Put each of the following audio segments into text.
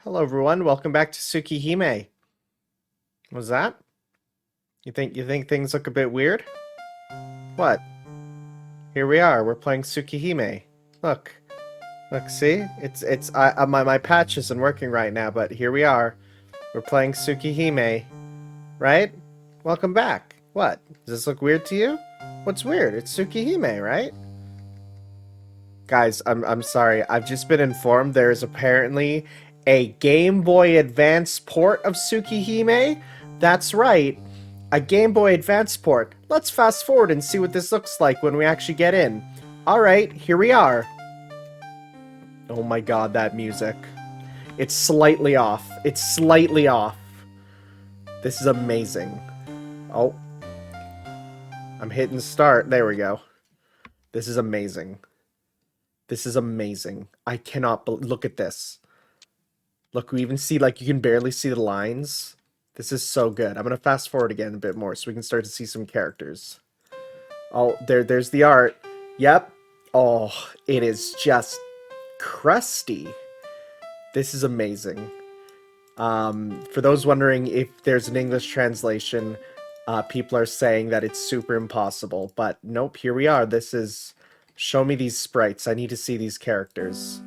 Hello everyone, welcome back to Tsukihime. Was that? You think things look a bit weird? What? Here we are. We're playing Tsukihime. Look. Look, see? My patch isn't working right now, but here we are. We're playing Tsukihime, right? Welcome back. What? Does this look weird to you? What's weird? It's Tsukihime, right? Guys, I'm sorry. I've just been informed there is apparently a Game Boy Advance port of Tsukihime. That's right, a Game Boy Advance port. Let's fast forward and see what this looks like when we actually get in. Alright, here we are. Oh my god, that music. It's slightly off. It's slightly off. This is amazing. Oh. I'm hitting start. There we go. This is amazing. This is amazing. I cannot look at this. Look, we even see, like, you can barely see the lines. This is so good. I'm going to fast forward again a bit more so we can start to see some characters. Oh, there's the art. Yep. Oh, it is just crusty. This is amazing. For those wondering if there's an English translation, people are saying that it's super impossible. But nope, here we are. This is... Show me these sprites. I need to see these characters.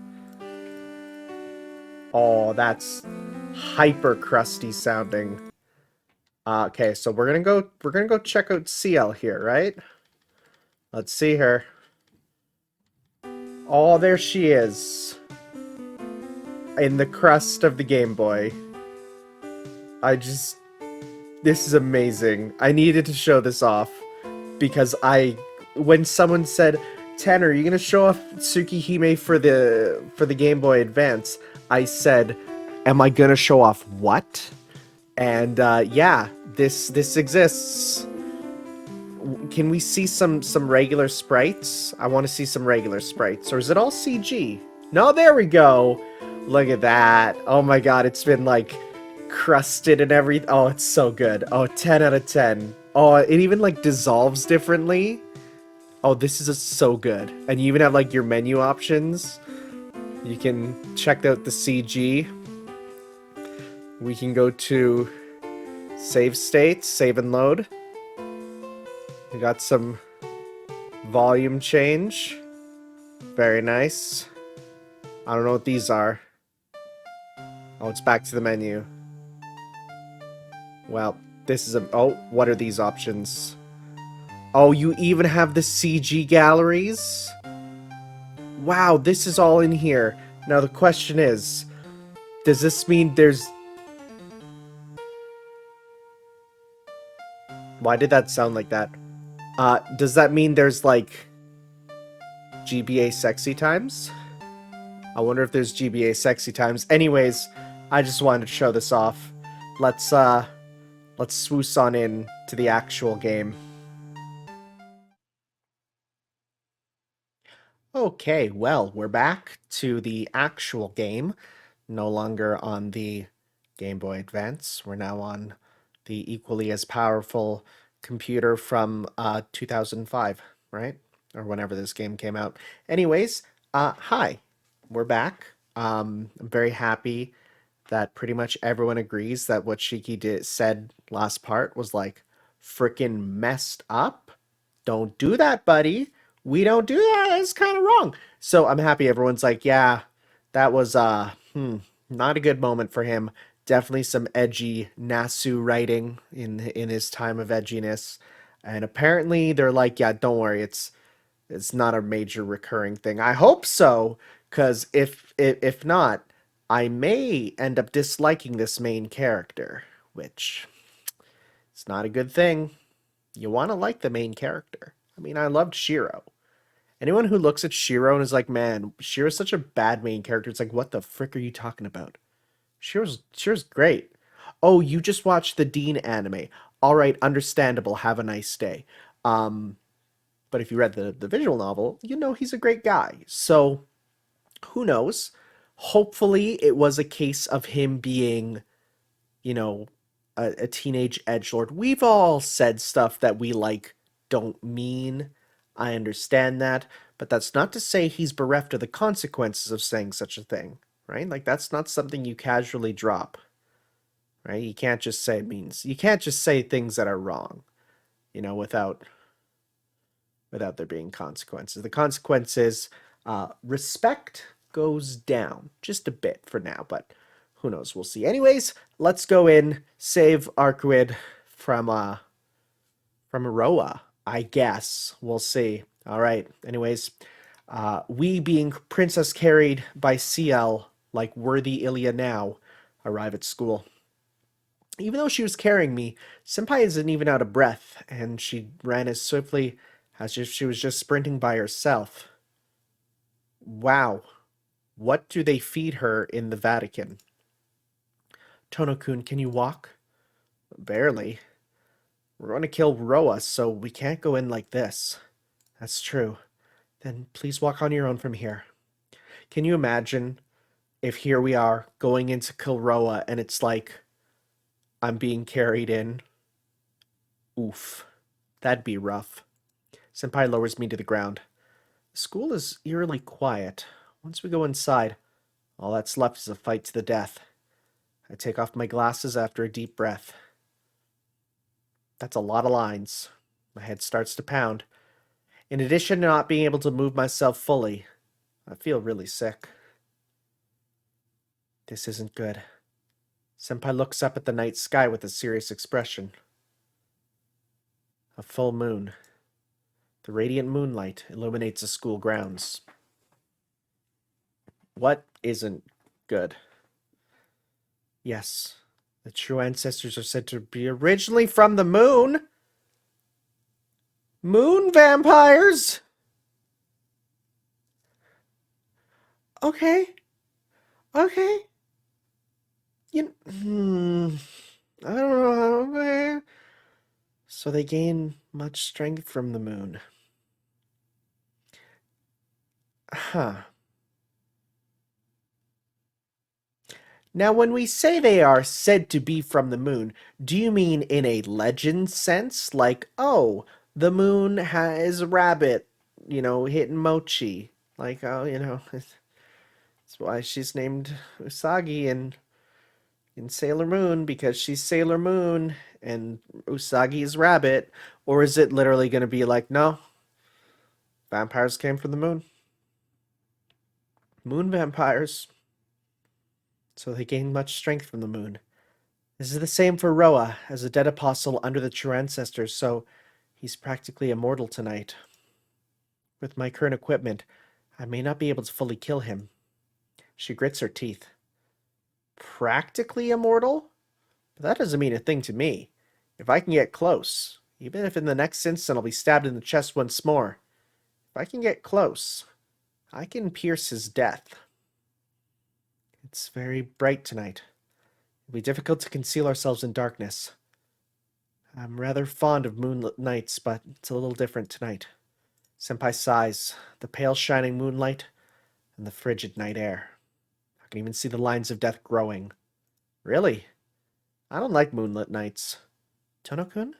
Oh, that's hyper crusty sounding. Okay, so we're gonna go check out CL here, right? Let's see her. Oh, there she is. In the crust of the Game Boy. This is amazing. I needed to show this off because when someone said, Tanner, are you gonna show off Tsukihime for the Game Boy Advance? I said, am I gonna show off what? And yeah, this exists. Can we see some regular sprites? I want to see some regular sprites. Or is it all CG? No, there we go. Look at that. Oh my god, it's been like crusted and everything. Oh, it's so good. Oh, 10 out of 10. Oh, it even like dissolves differently. Oh, this is so good. And you even have like your menu options. You can check out the CG. We can go to save states, save and load. We got some volume change. Very nice. I don't know what these are. Oh, it's back to the menu. Well, this is a... Oh, what are these options? Oh, you even have the CG galleries? Wow, this is all in here. Now the question is, does this mean there's... Why did that sound like that? Does that mean there's like GBA sexy times? I wonder if there's GBA sexy times. Anyways, I just wanted to show this off. Let's swoosh on in to the actual game. Okay, well, we're back to the actual game. No longer on the Game Boy Advance. We're now on the equally as powerful computer from 2005, right? Or whenever this game came out. Anyways, hi. We're back. I'm very happy that pretty much everyone agrees that what Shiki said last part was like freaking messed up. Don't do that, buddy. We don't do that. It's kind of wrong. So I'm happy everyone's like, yeah, that was not a good moment for him. Definitely some edgy Nasu writing in his time of edginess. And apparently they're like, yeah, don't worry, it's not a major recurring thing. I hope so, because if not, I may end up disliking this main character, which it's not a good thing. You want to like the main character. I mean, I loved Shiro. Anyone who looks at Shiro and is like, man, Shiro's such a bad main character, it's like, what the frick are you talking about? Shiro's great. Oh, you just watched the Dean anime. All right, understandable. Have a nice day. But if you read the visual novel, you know he's a great guy. So, who knows? Hopefully, it was a case of him being, you know, a teenage edgelord. We've all said stuff that we like don't mean. I understand that, but that's not to say he's bereft of the consequences of saying such a thing. right? Like that's not something you casually drop, right? You can't just say you can't just say things that are wrong, without there being consequences. The consequences, respect goes down just a bit for now, but who knows? We'll see. Anyways, let's go in, save Arcueid from Aroa, I guess. We'll see. All right. Anyways, we being princess carried by CL, like worthy Ilya now, arrive at school. Even though she was carrying me, Senpai isn't even out of breath, and she ran as swiftly as if she was just sprinting by herself. Wow. What do they feed her in the Vatican? Tono-kun, can you walk? Barely. We're going to kill Roa, so we can't go in like this. That's true. Then please walk on your own from here. Can you imagine if here we are going into Kilroa and it's like I'm being carried in? Oof. That'd be rough. Senpai lowers me to the ground. The school is eerily quiet. Once we go inside, all that's left is a fight to the death. I take off my glasses after a deep breath. That's a lot of lines. My head starts to pound. In addition to not being able to move myself fully, I feel really sick. This isn't good. Senpai looks up at the night sky with a serious expression. A full moon. The radiant moonlight illuminates the school grounds. What isn't good? Yes, the true ancestors are said to be originally from the moon. Moon vampires? Okay. Okay. I don't know. So they gain much strength from the moon. Huh. Now, when we say they are said to be from the moon, do you mean in a legend sense? Like, oh, the moon is a rabbit, hitting mochi. Like, oh, that's why she's named Usagi in Sailor Moon, because she's Sailor Moon and Usagi is rabbit. Or is it literally going to be like, no, vampires came from the moon? Moon vampires. So they gain much strength from the moon. This is the same for Roa, as a dead apostle under the true ancestors, so he's practically immortal tonight. With my current equipment, I may not be able to fully kill him. She grits her teeth. Practically immortal? But that doesn't mean a thing to me. If I can get close, even if in the next instant I'll be stabbed in the chest once more, if I can get close, I can pierce his death. It's very bright tonight. It'll be difficult to conceal ourselves in darkness. I'm rather fond of moonlit nights, but it's a little different tonight. Senpai sighs, the pale shining moonlight, and the frigid night air. I can even see the lines of death growing. Really? I don't like moonlit nights. Tono-kun?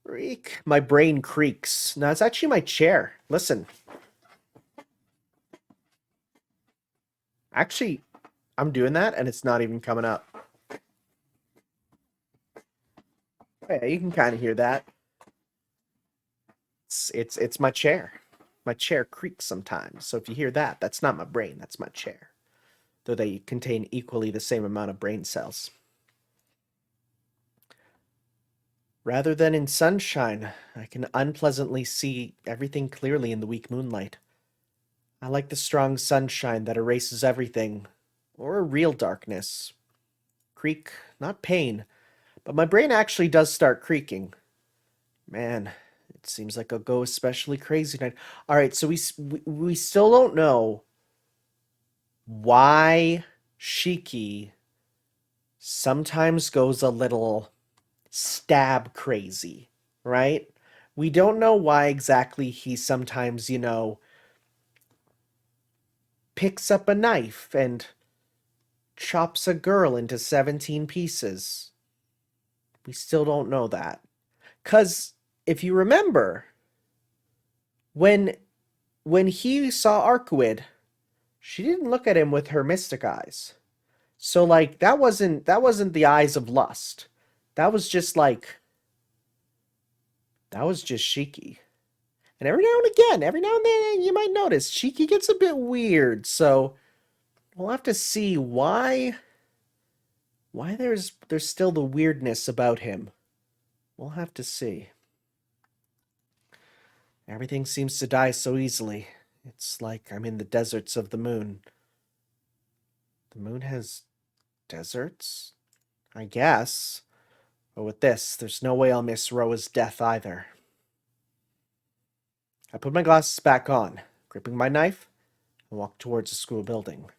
Creak. My brain creaks. No, it's actually my chair. Listen. Actually, I'm doing that, and it's not even coming up. Yeah, you can kind of hear that. It's my chair. My chair creaks sometimes. So if you hear that, that's not my brain, that's my chair. Though they contain equally the same amount of brain cells. Rather than in sunshine, I can unpleasantly see everything clearly in the weak moonlight. I like the strong sunshine that erases everything, or a real darkness. Creak, not pain, but my brain actually does start creaking. Man, it seems like I'll go especially crazy tonight. All right, so we still don't know why Shiki sometimes goes a little stab crazy, right? We don't know why exactly he sometimes, picks up a knife and chops a girl into 17 pieces. We still don't know that. 'Cause if you remember, when he saw Arcueid, She didn't look at him with her mystic eyes. So like that wasn't the eyes of lust. That was just Shiki. And every now and then you might notice Shiki gets a bit weird. So we'll have to see why there's still the weirdness about him. We'll have to see. Everything seems to die so easily. It's like I'm in the deserts of the moon. The moon has deserts? I guess. But with this, there's no way I'll miss Roa's death either. I put my glasses back on, gripping my knife, and walked towards the school building.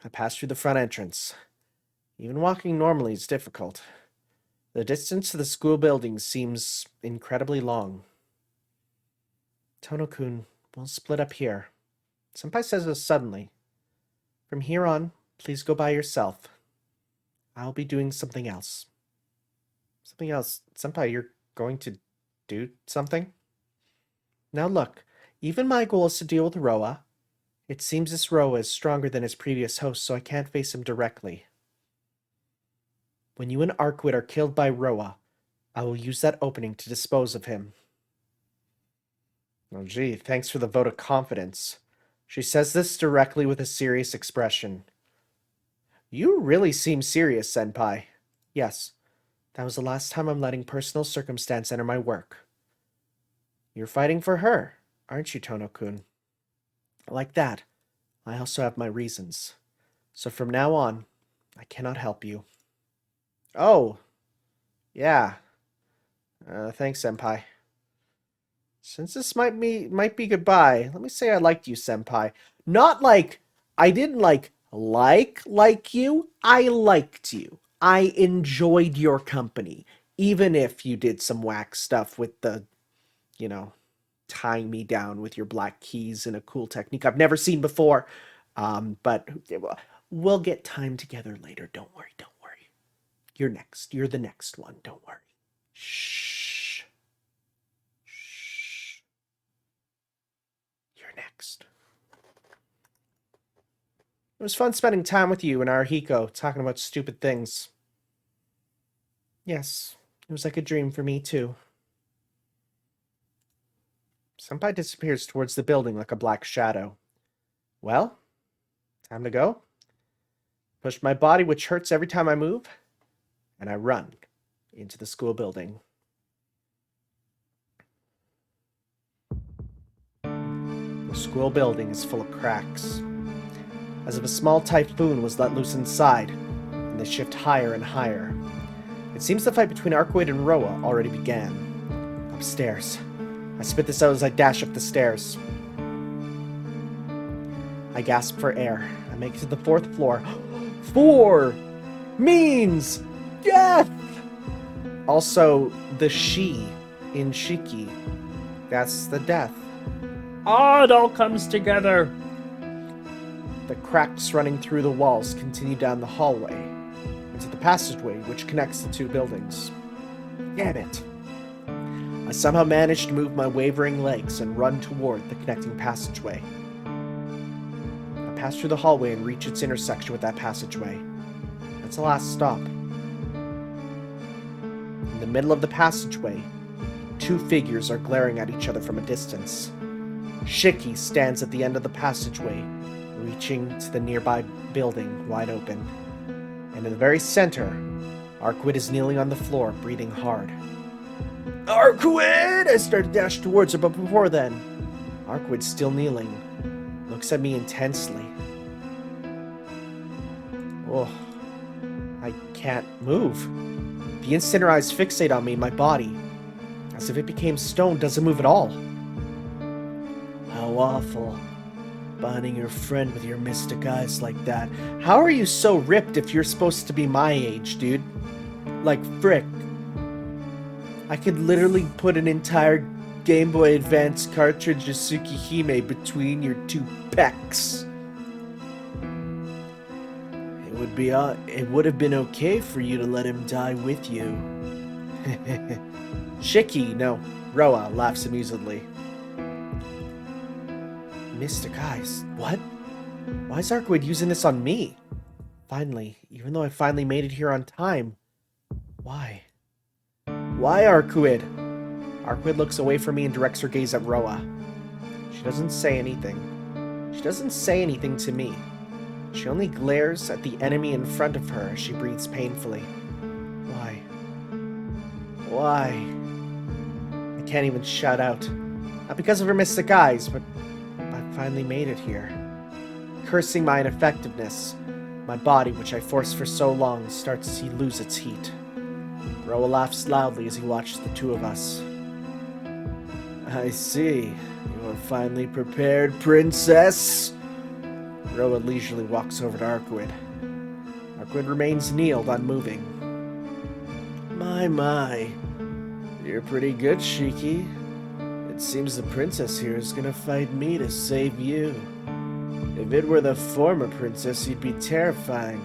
I passed through the front entrance. Even walking normally is difficult. The distance to the school building seems incredibly long. Tono-kun, we'll split up here. Senpai says this suddenly. From here on, please go by yourself. I'll be doing something else. Something else? Senpai, you're going to do something? Now look, even my goal is to deal with Roa. It seems this Roa is stronger than his previous host, so I can't face him directly. When you and Arcueid are killed by Roa, I will use that opening to dispose of him. Oh gee, thanks for the vote of confidence. She says this directly with a serious expression. You really seem serious, Senpai. Yes, that was the last time I'm letting personal circumstance enter my work. You're fighting for her, aren't you, Tono-kun? Like that, I also have my reasons. So from now on, I cannot help you. Oh, yeah. Thanks, Senpai. Since this might be goodbye, let me say I liked you, Senpai. Not like, I didn't like you. I liked you. I enjoyed your company. Even if you did some whack stuff with the, tying me down with your black keys in a cool technique I've never seen before. But we'll get time together later. Don't worry. You're next. You're the next one. Don't worry. Shh. You're next. It was fun spending time with you and Arhiko, talking about stupid things. Yes, it was like a dream for me, too. Senpai disappears towards the building like a black shadow. Well, time to go. Push my body, which hurts every time I move, and I run into the school building. The school building is full of cracks, as if a small typhoon was let loose inside, and they shift higher and higher. It seems the fight between Arcueid and Roa already began. Upstairs. I spit this out as I dash up the stairs. I gasp for air. I make it to the 4th floor. 4 means death! Also, the she in Shiki. That's the death. It all comes together. The cracks running through the walls continue down the hallway into the passageway which connects the 2 buildings. Damn it! I somehow manage to move my wavering legs and run toward the connecting passageway. I pass through the hallway and reach its intersection with that passageway. That's the last stop. In the middle of the passageway, 2 figures are glaring at each other from a distance. Shiki stands at the end of the passageway, reaching to the nearby building wide open. And in the very center, Arcueid is kneeling on the floor, breathing hard. Arcueid! I start to dash towards her, but before then, Arcueid's still kneeling, looks at me intensely. Oh, I can't move. The instant her eyes fixate on me, my body, as if it became stone, doesn't move at all. How awful. Bonding your friend with your mystic eyes like that. How are you so ripped if you're supposed to be my age, dude? Like, frick. I could literally put an entire Game Boy Advance cartridge of Tsukihime between your 2 pecs. It would have been okay for you to let him die with you. Shiki, no, Roa laughs amusedly. Mystic eyes. What? Why is Arcueid using this on me? Finally, even though I finally made it here on time. Why? Why, Arcueid? Arcueid looks away from me and directs her gaze at Roa. She doesn't say anything. She doesn't say anything to me. She only glares at the enemy in front of her as she breathes painfully. Why? Why? I can't even shout out. Not because of her mystic eyes, but I finally made it here. Cursing my ineffectiveness, my body, which I forced for so long, starts to lose its heat. Roa laughs loudly as he watches the two of us. I see. You are finally prepared, princess. Roa leisurely walks over to Arcueid. Arcueid remains kneeled, unmoving. My. You're pretty good, Shiki. It seems the princess here is gonna fight me to save you. If it were the former princess, you'd be terrifying.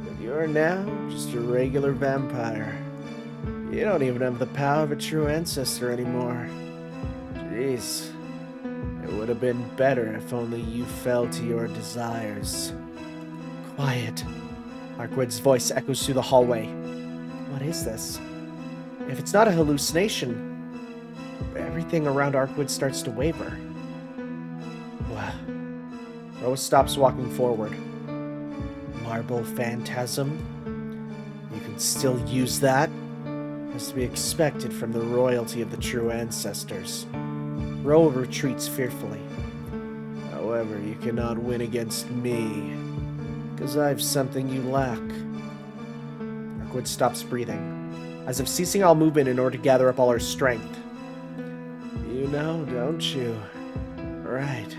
But you're now just a regular vampire. You don't even have the power of a true ancestor anymore. Jeez. It would have been better if only you fell to your desires. Quiet. Arcueid's voice echoes through the hallway. What is this? If it's not a hallucination, everything around Arcueid starts to waver. Wow. Roa stops walking forward. Marble phantasm? You can still use that? As to be expected from the royalty of the true ancestors. Roa retreats fearfully. However, you cannot win against me, because I've something you lack. Arcueid stops breathing, as if ceasing all movement in order to gather up all her strength. You know, don't you? Right.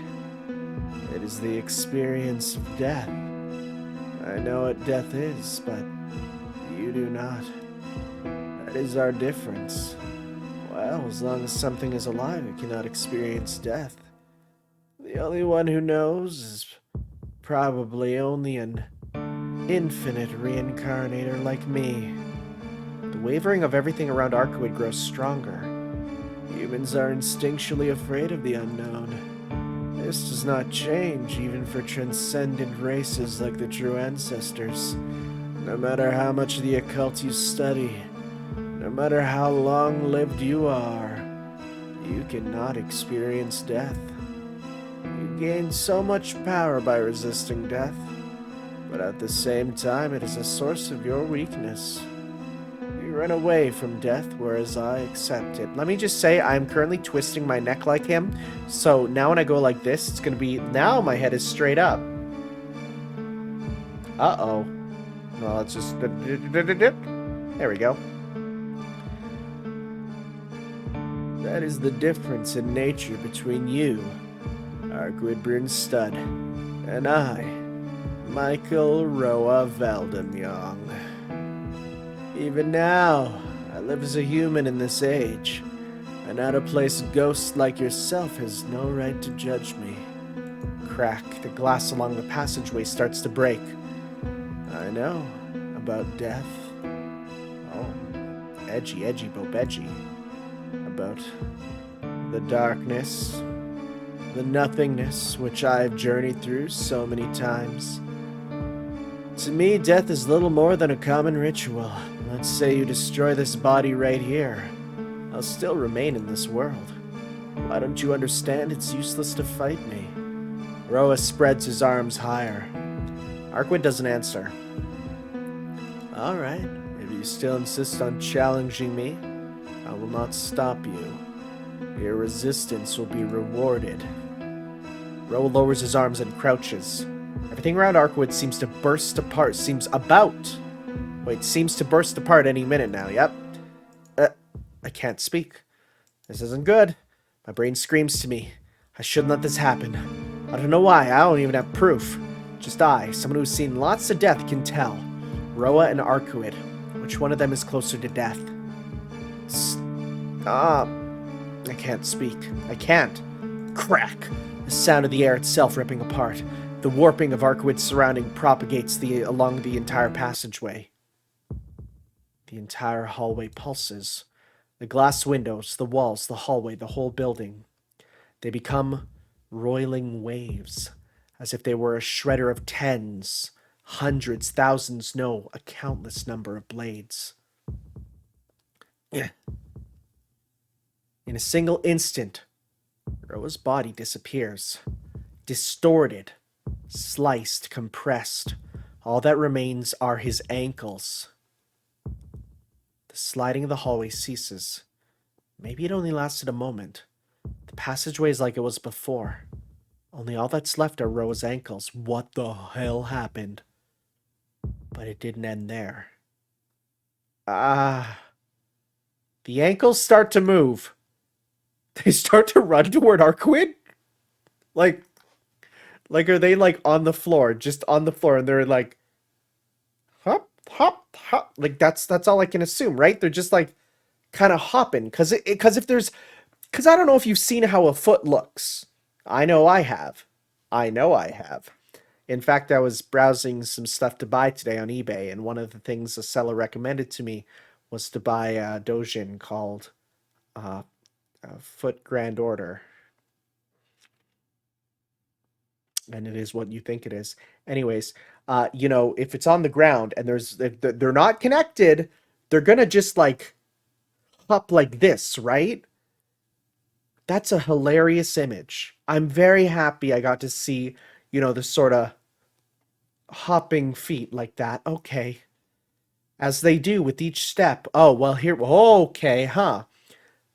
It is the experience of death. I know what death is, but you do not. That is our difference. Well, as long as something is alive, it cannot experience death. The only one who knows is probably only an infinite reincarnator like me. The wavering of everything around Arcueid grows stronger. Humans are instinctually afraid of the unknown. This does not change even for transcendent races like the true ancestors. No matter how much of the occult you study, no matter how long-lived you are, you cannot experience death. You gain so much power by resisting death, but at the same time it is a source of your weakness. You run away from death, whereas I accept it. Let me just say, I'm currently twisting my neck like him, so now when I go like this, it's going to be, now my head is straight up. Uh-oh. Well, let's just, there we go. That is the difference in nature between you, Arcueid Brunstad, and I, Michael Roa Valdemyong. Even now, I live as a human in this age, and out of place ghost like yourself has no right to judge me. Crack, the glass along the passageway starts to break. I know about death. Oh, edgy, bobegy. About the darkness, the nothingness which I have journeyed through so many times. To me, death is little more than a common ritual. Let's say you destroy this body right here. I'll still remain in this world. Why don't you understand it's useless to fight me? Roa spreads his arms higher. Arcueid doesn't answer. Alright, if you still insist on challenging me, I will not stop you. Your resistance will be rewarded. Roa lowers his arms and crouches. Everything around Arcueid seems to burst apart. Seems to burst apart any minute now, yep. I can't speak. This isn't good. My brain screams to me. I shouldn't let this happen. I don't know why. I don't even have proof. Just I, someone who's seen lots of death, can tell. Roa and Arcueid. Which one of them is closer to death? Stop. I can't speak. I can't. Crack. The sound of the air itself ripping apart. The warping of Arcueid's surrounding propagates along the entire passageway. The entire hallway pulses. The glass windows, the walls, the hallway, the whole building. They become roiling waves, as if they were a shredder of tens, hundreds, thousands, no, a countless number of blades. In a single instant, Roa's body disappears, distorted, sliced, compressed. All that remains are his ankles. The sliding of the hallway ceases. Maybe it only lasted a moment. The passageway is like it was before. Only all that's left are Roa's ankles. What the hell happened? But it didn't end there. The ankles start to move. They start to run toward Arcueid? Like, are they like on the floor, just on the floor, and they're like, hop, hop, hop. Like that's all I can assume, right? They're just like kind of hopping, because I don't know if you've seen how a foot looks. I know I have. In fact, I was browsing some stuff to buy today on eBay, and one of the things a seller recommended to me was to buy a dojin called Foot Grand Order. And it is what you think it is. Anyways, if it's on the ground and if they're not connected, they're gonna just like hop like this, right? That's a hilarious image. I'm very happy I got to see, the sort of hopping feet like that. Okay. As they do with each step. Oh, well, okay, huh.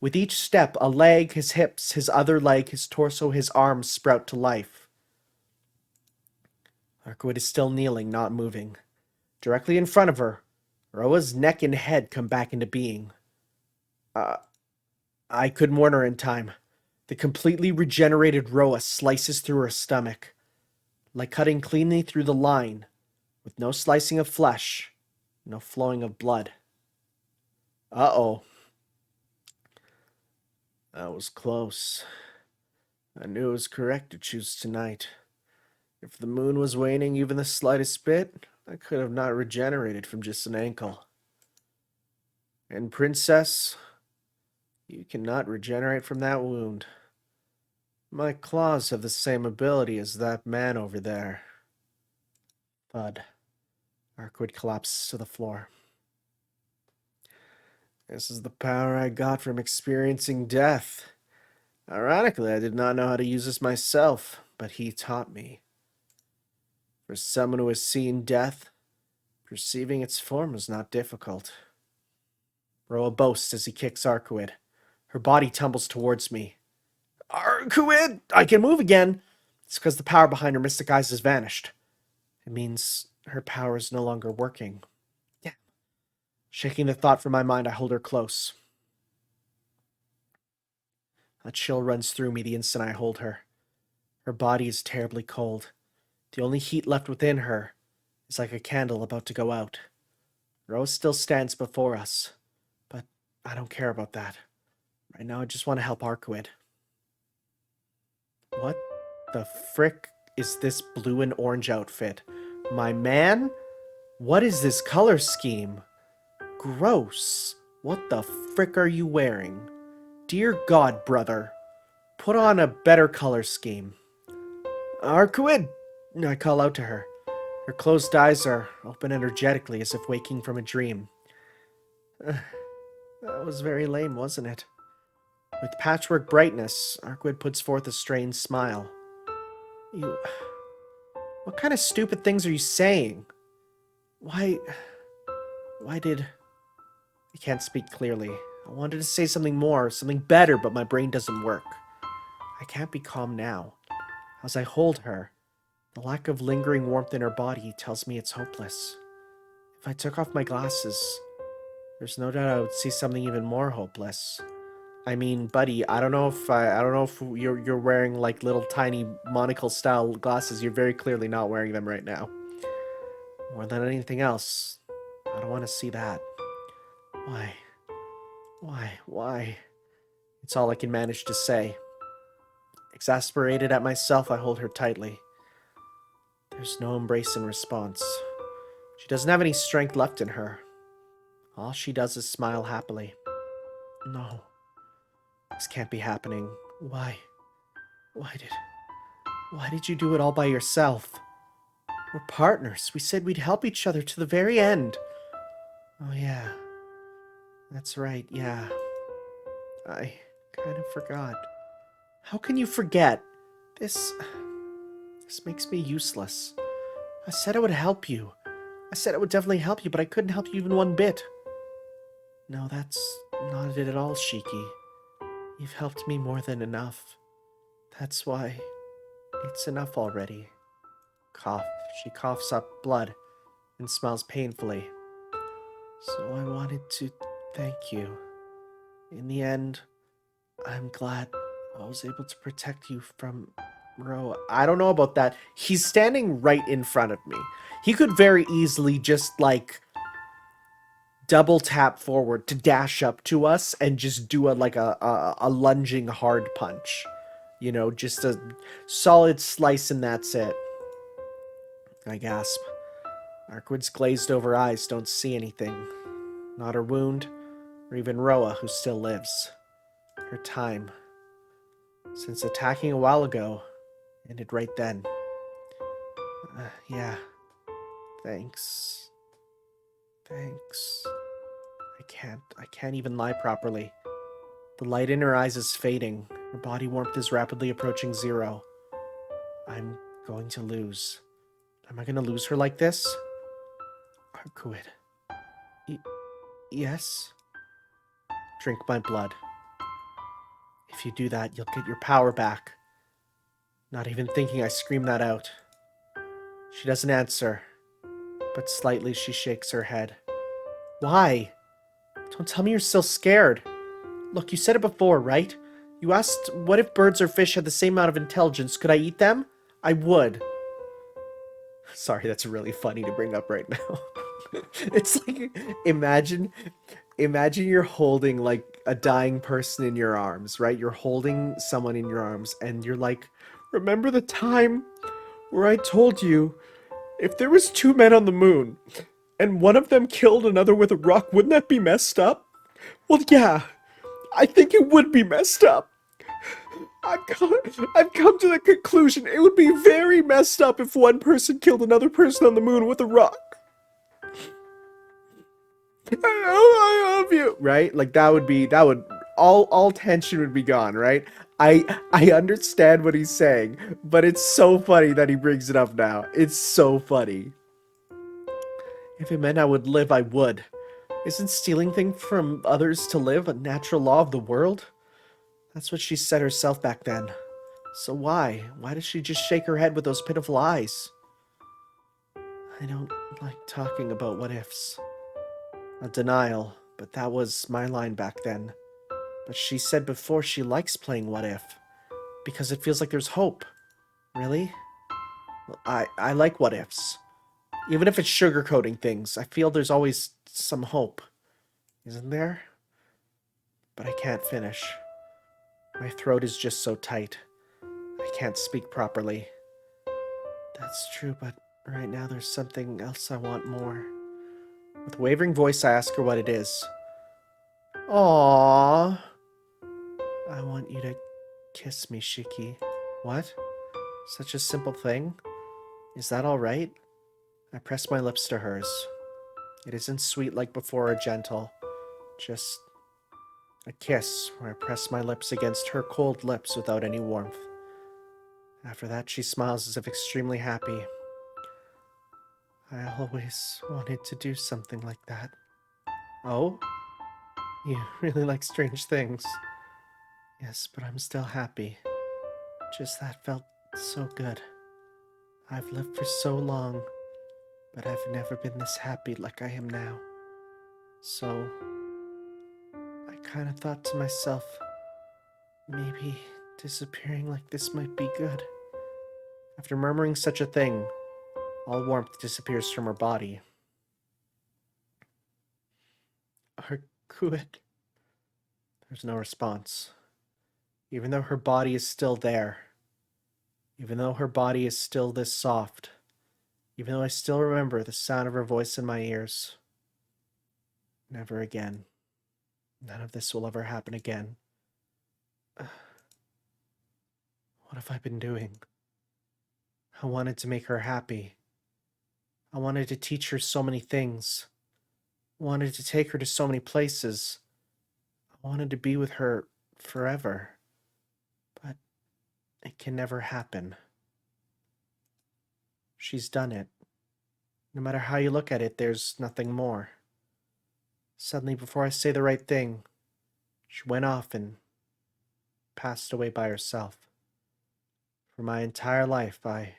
With each step, a leg, his hips, his other leg, his torso, his arms sprout to life. Arcueid is still kneeling, not moving. Directly in front of her, Roa's neck and head come back into being. I couldn't warn her in time. The completely regenerated Roa slices through her stomach, like cutting cleanly through the line, with no slicing of flesh, no flowing of blood. Uh-oh. That was close. I knew it was correct to choose tonight. If the moon was waning even the slightest bit, I could have not regenerated from just an ankle. And Princess, you cannot regenerate from that wound. My claws have the same ability as that man over there. Thud. Arcueid collapses to the floor. This is the power I got from experiencing death. Ironically, I did not know how to use this myself, but he taught me. For someone who has seen death, perceiving its form is not difficult. Roa boasts as he kicks Arcueid. Her body tumbles towards me. Arcueid! I can move again! It's because the power behind her mystic eyes has vanished. It means her power is no longer working. Yeah. Shaking the thought from my mind, I hold her close. A chill runs through me the instant I hold her. Her body is terribly cold. The only heat left within her is like a candle about to go out. Rose still stands before us, but I don't care about that. Right now I just want to help Arcueid. What the frick is this blue and orange outfit? My man? What is this color scheme? Gross. What the frick are you wearing? Dear God, brother. Put on a better color scheme. Arcueid! I call out to her. Her closed eyes are open energetically as if waking from a dream. That was very lame, wasn't it? With patchwork brightness, Arcueid puts forth a strained smile. You... What kind of stupid things are you saying? Why did... I can't speak clearly. I wanted to say something more, something better, but my brain doesn't work. I can't be calm now. As I hold her, the lack of lingering warmth in her body tells me it's hopeless. If I took off my glasses, there's no doubt I would see something even more hopeless. I mean, buddy, I don't know if you're wearing like little tiny monocle style glasses. You're very clearly not wearing them right now. More than anything else, I don't want to see that. Why? It's all I can manage to say. Exasperated at myself, I hold her tightly. There's no embrace in response. She doesn't have any strength left in her. All she does is smile happily. No. This can't be happening. Why Why did you do it all by yourself? We're partners. We said we'd help each other to the very end. Oh, yeah. That's right, yeah. I kind of forgot. How can you forget? This makes me useless. I said I would help you. I said it would definitely help you, but I couldn't help you even one bit. No, that's not it at all, Shiki. You've helped me more than enough. That's why it's enough already. Cough. She coughs up blood and smiles painfully. So I wanted to thank you. In the end, I'm glad I was able to protect you from Ro. I don't know about that. He's standing right in front of me. He could very easily just, like, double tap forward to dash up to us and just do a lunging hard punch. You know, just a solid slice and that's it. I gasp. Arcueid's glazed over eyes don't see anything. Not her wound, or even Roa, who still lives. Her time, since attacking a while ago, ended right then. Yeah. Thanks. Thanks. I can't even lie properly. The light in her eyes is fading. Her body warmth is rapidly approaching zero. I'm going to lose. Am I going to lose her like this? Arcueid. Yes? Drink my blood. If you do that, you'll get your power back. Not even thinking, I scream that out. She doesn't answer, but slightly she shakes her head. Why? Don't tell me you're still scared. Look, you said it before, right? You asked, what if birds or fish had the same amount of intelligence? Could I eat them? I would. Sorry, that's really funny to bring up right now. It's like, imagine you're holding, like, a dying person in your arms, right? You're holding someone in your arms, and you're like, remember the time where I told you if there was two men on the moon, and one of them killed another with a rock, wouldn't that be messed up? Well, yeah, I think it would be messed up. I've come to the conclusion it would be very messed up if one person killed another person on the moon with a rock. I love you. Right? Like that would all tension would be gone, right? I understand what he's saying, but it's so funny that he brings it up now. It's so funny. If it meant I would live, I would. Isn't stealing things from others to live a natural law of the world? That's what she said herself back then. So why? Why does she just shake her head with those pitiful eyes? I don't like talking about what ifs. A denial, but that was my line back then. But she said before she likes playing what if, because it feels like there's hope. Really? Well, I like what ifs. Even if it's sugarcoating things, I feel there's always some hope. Isn't there? But I can't finish. My throat is just so tight. I can't speak properly. That's true, but right now there's something else I want more. With wavering voice, I ask her what it is. Aww. I want you to kiss me, Shiki. What? Such a simple thing? Is that alright? I press my lips to hers. It isn't sweet like before or gentle. Just a kiss where I press my lips against her cold lips without any warmth. After that, she smiles as if extremely happy. I always wanted to do something like that. Oh? You really like strange things. Yes, but I'm still happy. Just that felt so good. I've lived for so long, but I've never been this happy like I am now. So, I kind of thought to myself, maybe disappearing like this might be good. After murmuring such a thing, all warmth disappears from her body. Arcueid. There's no response. Even though her body is still there. Even though her body is still this soft. Even though I still remember the sound of her voice in my ears. Never again. None of this will ever happen again. What have I been doing? I wanted to make her happy. I wanted to teach her so many things. I wanted to take her to so many places. I wanted to be with her forever. But it can never happen. She's done it. No matter how you look at it, there's nothing more. Suddenly, before I say the right thing, she went off and passed away by herself. For my entire life, I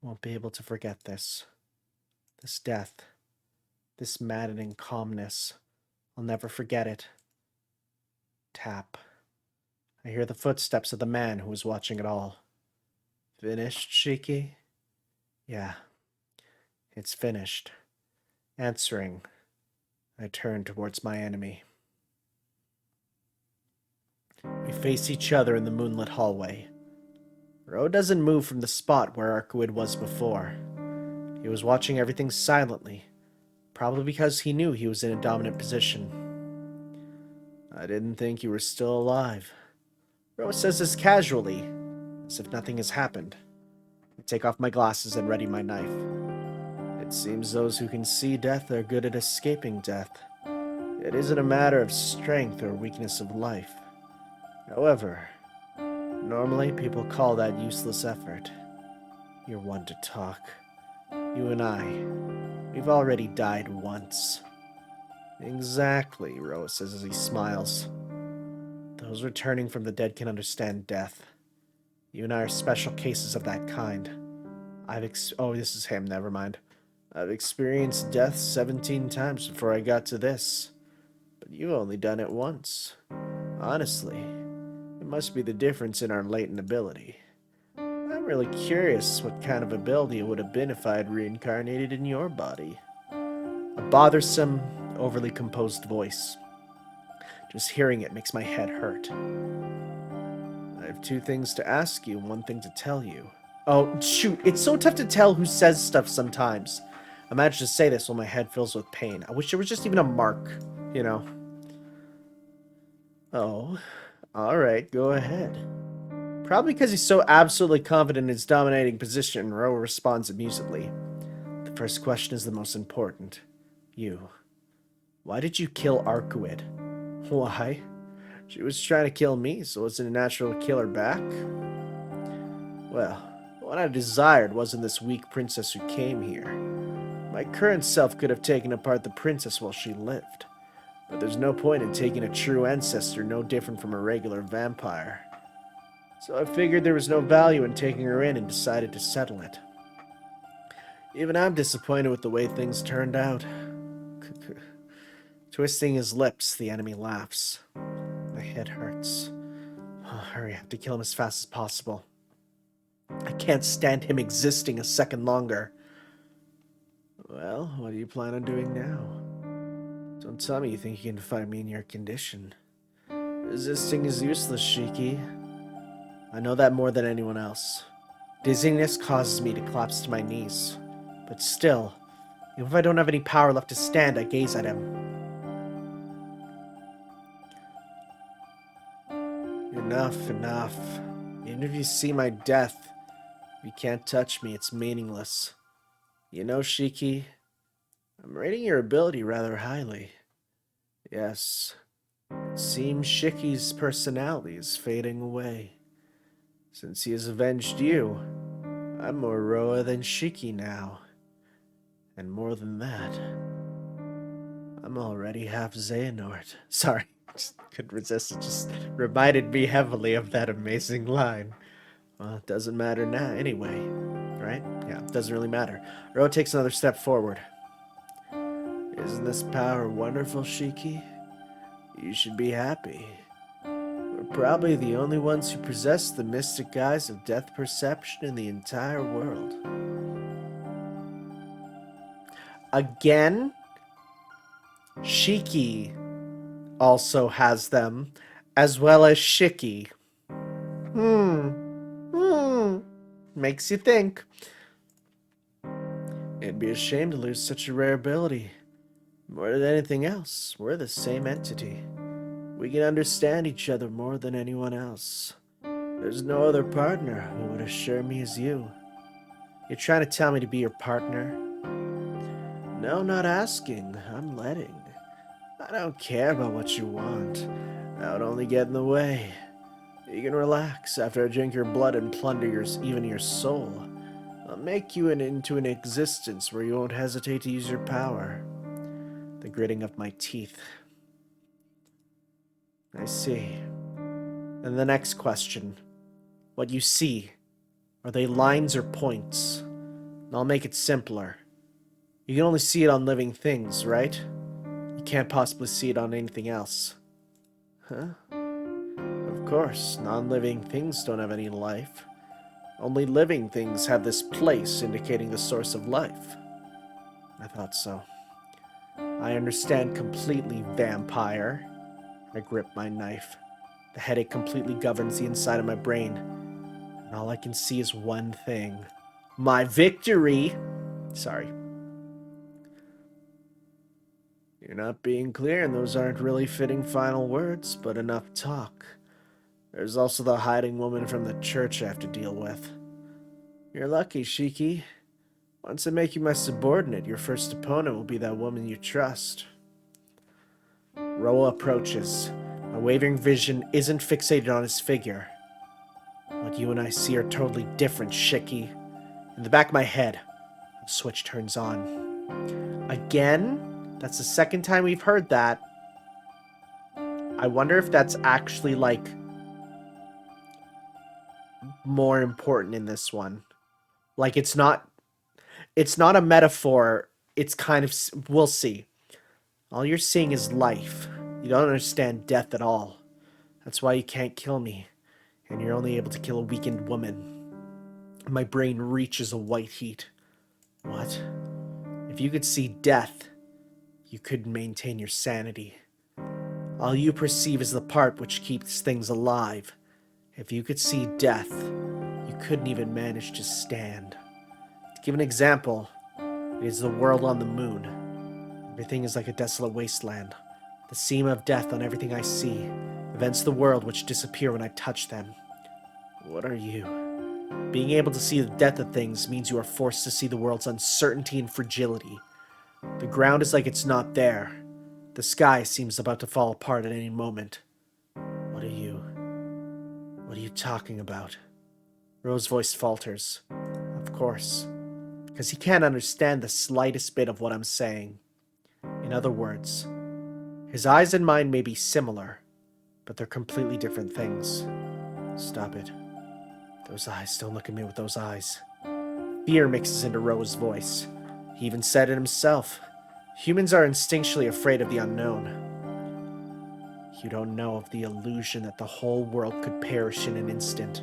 won't be able to forget this. This death. This maddening calmness. I'll never forget it. Tap. I hear the footsteps of the man who was watching it all. Finished, Shiki? Yeah. It's finished. Answering, I turn towards my enemy. We face each other in the moonlit hallway. Ro doesn't move from the spot where Arcueid was before. He was watching everything silently, probably because he knew he was in a dominant position. I didn't think you were still alive. Ro says this casually, as if nothing has happened. I take off my glasses and ready my knife. It seems those who can see death are good at escaping death. It isn't a matter of strength or weakness of life. However, normally people call that useless effort. You're one to talk. You and I, we've already died once. Exactly, Ro says as he smiles. Those returning from the dead can understand death. You and I are special cases of that kind. Oh, this is him, never mind. I've experienced death 17 times before I got to this. But you've only done it once. Honestly, it must be the difference in our latent ability. I'm really curious what kind of ability it would have been if I had reincarnated in your body. A bothersome, overly composed voice. Just hearing it makes my head hurt. I have 2 things to ask you and 1 thing to tell you. Oh, shoot, it's so tough to tell who says stuff sometimes. I managed to say this while my head fills with pain. I wish there was just even a mark, you know. Oh, alright, go ahead. Probably because he's so absolutely confident in his dominating position, Ro responds amusedly. The first question is the most important. You. Why did you kill Arcueid? Why? She was trying to kill me, so wasn't it natural to kill her back? Well, what I desired wasn't this weak princess who came here. My current self could have taken apart the princess while she lived. But there's no point in taking a true ancestor no different from a regular vampire. So I figured there was no value in taking her in and decided to settle it. Even I'm disappointed with the way things turned out. Twisting his lips, the enemy laughs. My head hurts. Oh, hurry, I have to kill him as fast as possible. I can't stand him existing a second longer. Well, what do you plan on doing now? Don't tell me you think you can fight me in your condition. Resisting is useless, Shiki. I know that more than anyone else. Dizziness causes me to collapse to my knees. But still, even if I don't have any power left to stand, I gaze at him. Enough, enough. Even if you see my death, if you can't touch me, it's meaningless. You know, Shiki, I'm rating your ability rather highly. Yes, it seems Shiki's personality is fading away. Since he has avenged you, I'm more Roa than Shiki now. And more than that, I'm already half Xehanort. Sorry, just couldn't resist. It just reminded me heavily of that amazing line. Well, it doesn't matter now anyway, right? Yeah, it doesn't really matter. Roa takes another step forward. Isn't this power wonderful, Shiki? You should be happy. We're probably the only ones who possess the mystic eyes of death perception in the entire world. Again, Shiki also has them, as well as Shiki. Makes you think. It'd be a shame to lose such a rare ability. More than anything else, we're the same entity. We can understand each other more than anyone else. There's no other partner who would assure me as you. You're trying to tell me to be your partner? No, not asking. I'm letting. I don't care about what you want. That would only get in the way. You can relax after I drink your blood and plunder even your soul. I'll make you into an existence where you won't hesitate to use your power. The gritting of my teeth. I see. And the next question. What you see, are they lines or points? And I'll make it simpler. You can only see it on living things, right? You can't possibly see it on anything else. Huh? Of course, non-living things don't have any life. Only living things have this place indicating the source of life. I thought so. I understand completely, vampire. I grip my knife. The headache completely governs the inside of my brain. And all I can see is one thing. My victory! Sorry. You're not being clear, and those aren't really fitting final words, but enough talk. There's also the hiding woman from the church I have to deal with. You're lucky, Shiki. Once I make you my subordinate, your first opponent will be that woman you trust. Roa approaches. My wavering vision isn't fixated on his figure. What you and I see are totally different, Shiki. In the back of my head, the switch turns on. Again? That's the second time we've heard that. I wonder if that's actually, like, more important in this one. Like, it's not a metaphor. It's kind of, we'll see. All you're seeing is life. You don't understand death at all. That's why you can't kill me. And you're only able to kill a weakened woman. My brain reaches a white heat. What? If you could see death, you couldn't maintain your sanity. All you perceive is the part which keeps things alive. If you could see death, you couldn't even manage to stand. To give an example, it is the world on the moon. Everything is like a desolate wasteland. The seam of death on everything I see. Events of the world which disappear when I touch them. What are you? Being able to see the death of things means you are forced to see the world's uncertainty and fragility. The ground is like it's not there. The sky seems about to fall apart at any moment. What are you? What are you talking about? Ro's voice falters. Of course. Because he can't understand the slightest bit of what I'm saying. In other words, his eyes and mine may be similar, but they're completely different things. Stop it. Those eyes, don't look at me with those eyes. Fear mixes into Ro's voice. He even said it himself. Humans are instinctually afraid of the unknown. You don't know of the illusion that the whole world could perish in an instant.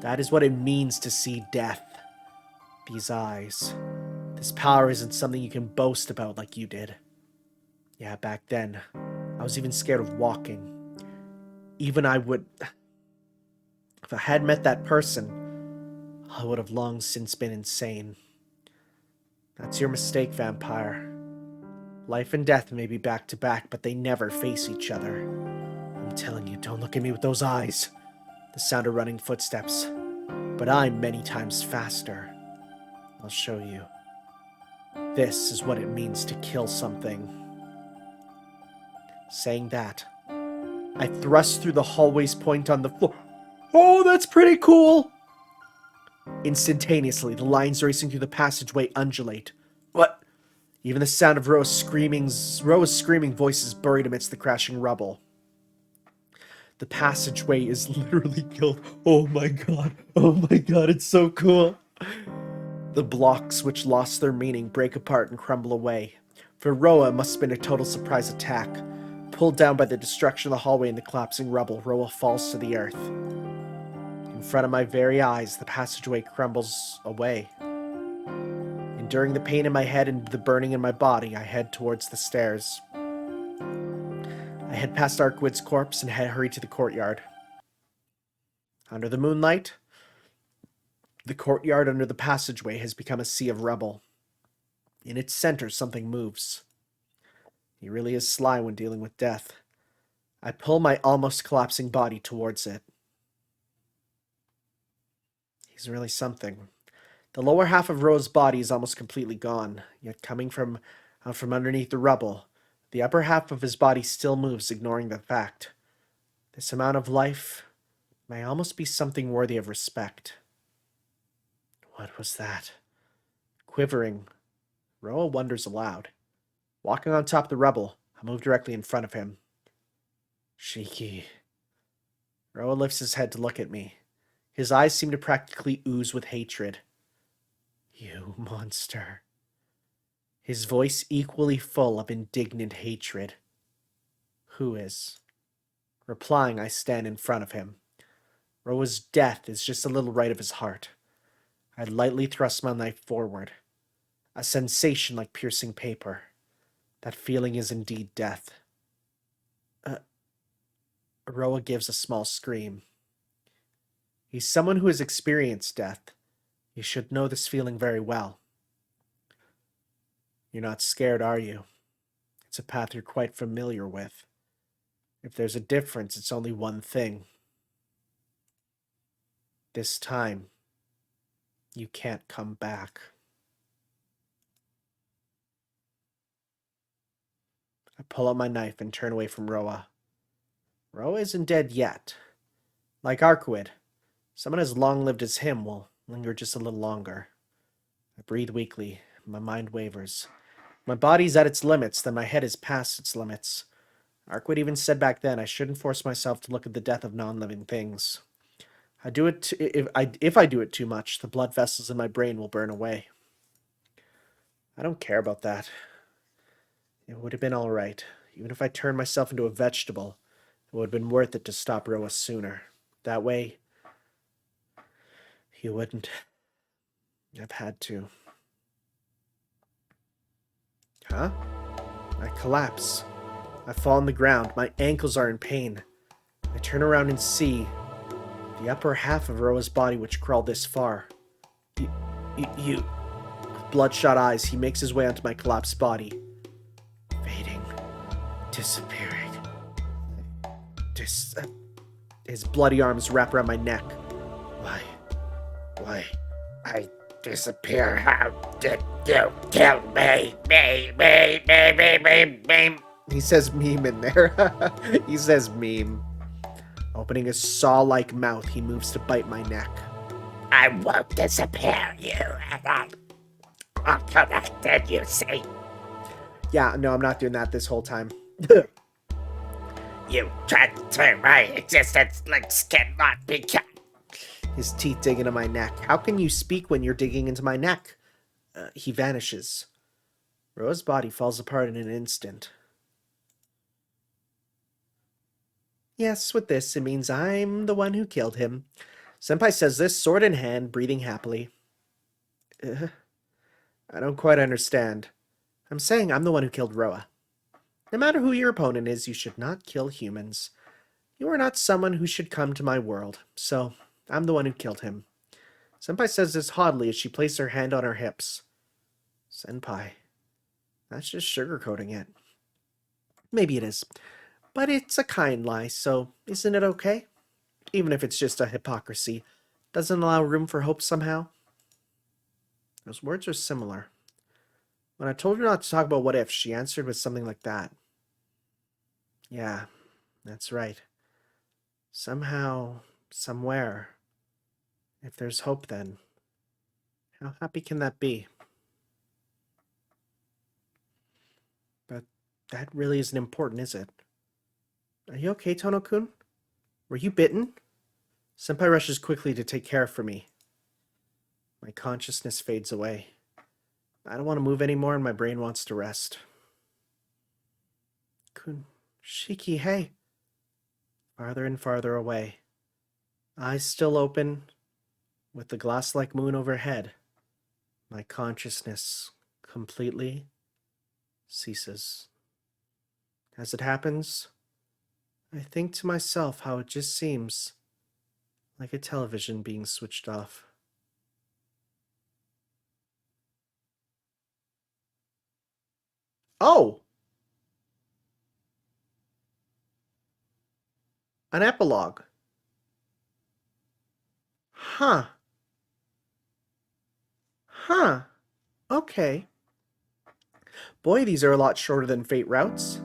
That is what it means to see death. These eyes. This power isn't something you can boast about like you did. Yeah, back then, I was even scared of walking. Even if I had met that person, I would have long since been insane. That's your mistake, vampire. Life and death may be back to back, but they never face each other. I'm telling you, don't look at me with those eyes. The sound of running footsteps. But I'm many times faster. I'll show you. This is what it means to kill something. Saying that, I thrust through the hallway's point on the floor. Oh, that's pretty cool! Instantaneously, the lines racing through the passageway undulate. What? Even the sound of Ro's screaming voices buried amidst the crashing rubble. The passageway is literally killed. Oh my god, it's so cool. The blocks which lost their meaning break apart and crumble away. For Roa, it must have been a total surprise attack. Pulled down by the destruction of the hallway and the collapsing rubble, Roa falls to the earth. In front of my very eyes, the passageway crumbles away. Enduring the pain in my head and the burning in my body, I head towards the stairs. I head past Arcueid's corpse and hurry to the courtyard. Under the moonlight, the courtyard under the passageway has become a sea of rubble. In its center, something moves. He really is sly when dealing with death. I pull my almost collapsing body towards it. He's really something. The lower half of Ro's body is almost completely gone, yet coming from out from underneath the rubble, the upper half of his body still moves, ignoring the fact. This amount of life may almost be something worthy of respect. What was that? Quivering, Roa wonders aloud. Walking on top of the rubble, I move directly in front of him. Shiki. Roa lifts his head to look at me. His eyes seem to practically ooze with hatred. You monster. His voice equally full of indignant hatred. Who is? Replying, I stand in front of him. Roa's death is just a little right of his heart. I lightly thrust my knife forward. A sensation like piercing paper. That feeling is indeed death. Roa gives a small scream. He's someone who has experienced death. You should know this feeling very well. You're not scared, are you? It's a path you're quite familiar with. If there's a difference, it's only one thing. This time, you can't come back. I pull out my knife and turn away from Roa. Roa isn't dead yet. Like Arcueid, someone as long-lived as him will linger just a little longer. I breathe weakly. My mind wavers. My body's at its limits, then my head is past its limits. Arcueid even said back then I shouldn't force myself to look at the death of non-living things. If I do it too much, the blood vessels in my brain will burn away. I don't care about that. It would have been all right. Even if I turned myself into a vegetable, it would have been worth it to stop Roa sooner. That way, he wouldn't have had to. Huh? I collapse. I fall on the ground. My ankles are in pain. I turn around and see the upper half of Roa's body, which crawled this far. You. Bloodshot eyes, he makes his way onto my collapsed body. Fading. Disappearing. His bloody arms wrap around my neck. Why? I disappear. How did you kill me? Me. He says meme in there. He says meme. Opening his saw-like mouth, he moves to bite my neck. I won't disappear you, and I'm connected, you see. Yeah, no, I'm not doing that this whole time. You tried to turn my existence like cannot be kept. His teeth dig into my neck. How can you speak when you're digging into my neck? He vanishes. Roa's body falls apart in an instant. Yes, with this, it means I'm the one who killed him. Senpai says this, sword in hand, breathing happily. I don't quite understand. I'm saying I'm the one who killed Roa. No matter who your opponent is, you should not kill humans. You are not someone who should come to my world, so I'm the one who killed him. Senpai says this haughtily as she places her hand on her hips. Senpai, that's just sugarcoating it. Maybe it is. But it's a kind lie, so isn't it okay? Even if it's just a hypocrisy, doesn't allow room for hope somehow? Those words are similar. When I told her not to talk about what if, she answered with something like that. Yeah, that's right. Somehow, somewhere, if there's hope then, how happy can that be? But that really isn't important, is it? Are you okay, Tono-kun? Were you bitten? Senpai rushes quickly to take care of me. My consciousness fades away. I don't want to move anymore and my brain wants to rest. Kun, Shiki, hey. Farther and farther away. Eyes still open, with the glass-like moon overhead. My consciousness completely ceases. As it happens, I think to myself how it just seems like a television being switched off. Oh! An epilogue. Huh. Huh. Okay. Boy, these are a lot shorter than fate routes.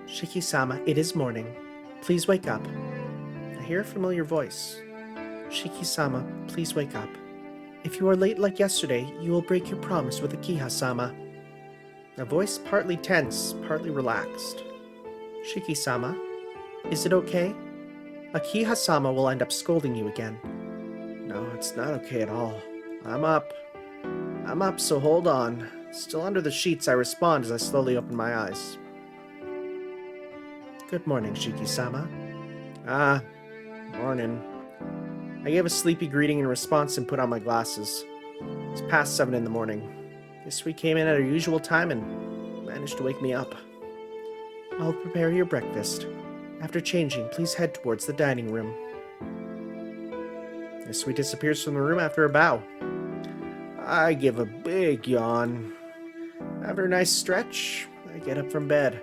Shiki-sama, it is morning. Please wake up. I hear a familiar voice. Shiki-sama, please wake up. If you are late like yesterday, you will break your promise with Akiha-sama. A voice partly tense, partly relaxed. Shiki-sama, is it okay? Akiha-sama will end up scolding you again. No, it's not okay at all. I'm up. I'm up, so hold on. Still under the sheets, I respond as I slowly open my eyes. Good morning, Shiki-sama. Ah, morning. I gave a sleepy greeting in response and put on my glasses. It's past 7 in the morning. This week came in at our usual time and managed to wake me up. I'll prepare your breakfast. After changing, please head towards the dining room. Sweet disappears from the room after a bow. I give a big yawn. After a nice stretch, I get up from bed.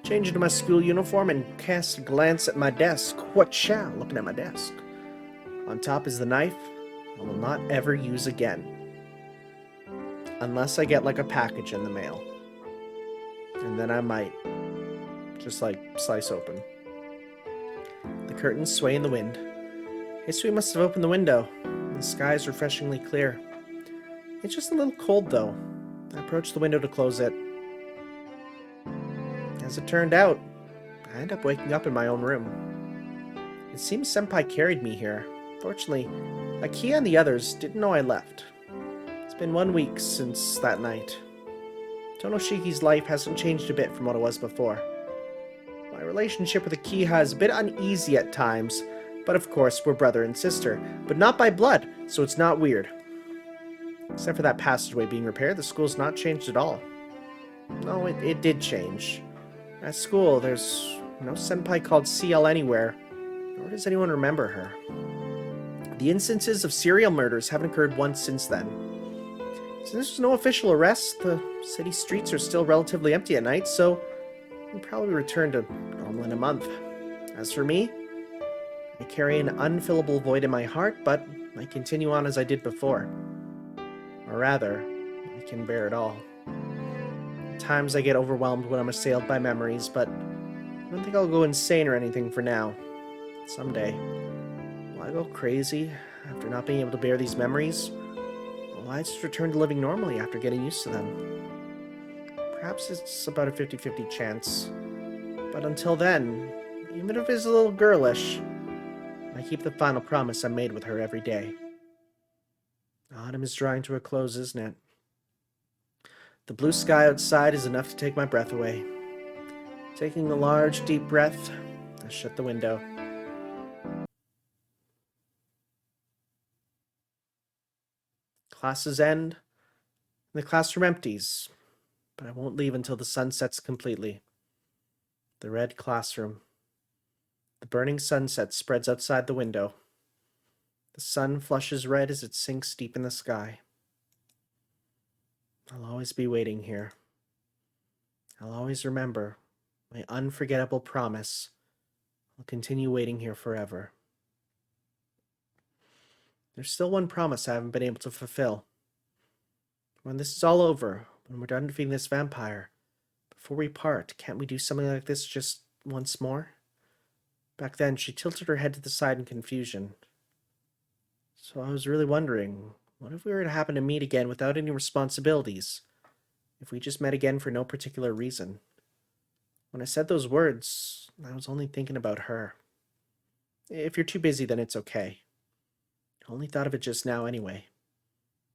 Change into my school uniform and cast a glance at my desk. Whatcha? Looking at my desk. On top is the knife I will not ever use again. Unless I get like a package in the mail. And then I might. Just like slice open. The curtains sway in the wind. History must have opened the window. The sky is refreshingly clear. It's just a little cold though. I approach the window to close it. As it turned out, I end up waking up in my own room. It seems Senpai carried me here. Fortunately, Akiha and the others didn't know I left. It's been 1 week since that night. Tonoshiki's life hasn't changed a bit from what it was before. My relationship with Akiha is a bit uneasy at times, but of course we're brother and sister, but not by blood, so it's not weird. Except for that passageway being repaired, the school's not changed at all. No, it did change. At school, there's no senpai called CL anywhere, nor does anyone remember her. The instances of serial murders haven't occurred once since then. Since there's no official arrests, the city streets are still relatively empty at night, so we'll probably return to normal in a month. As for me, I carry an unfillable void in my heart, but I continue on as I did before. Or rather, I can bear it all. At times I get overwhelmed when I'm assailed by memories, but I don't think I'll go insane or anything for now. Someday, will I go crazy after not being able to bear these memories? Or will I just return to living normally after getting used to them? Perhaps it's about a 50-50 chance. But until then, even if it's a little girlish, I keep the final promise I made with her every day. Autumn is drawing to a close, isn't it? The blue sky outside is enough to take my breath away. Taking a large, deep breath, I shut the window. Classes end, and the classroom empties, but I won't leave until the sun sets completely. The red classroom. The burning sunset spreads outside the window. The sun flushes red as it sinks deep in the sky. I'll always be waiting here. I'll always remember my unforgettable promise. I'll continue waiting here forever. There's still one promise I haven't been able to fulfill. When this is all over, when we're done defeating this vampire, before we part, can't we do something like this just once more? Back then, she tilted her head to the side in confusion. So I was really wondering, what if we were to happen to meet again without any responsibilities? If we just met again for no particular reason? When I said those words, I was only thinking about her. If you're too busy, then it's okay. I only thought of it just now anyway.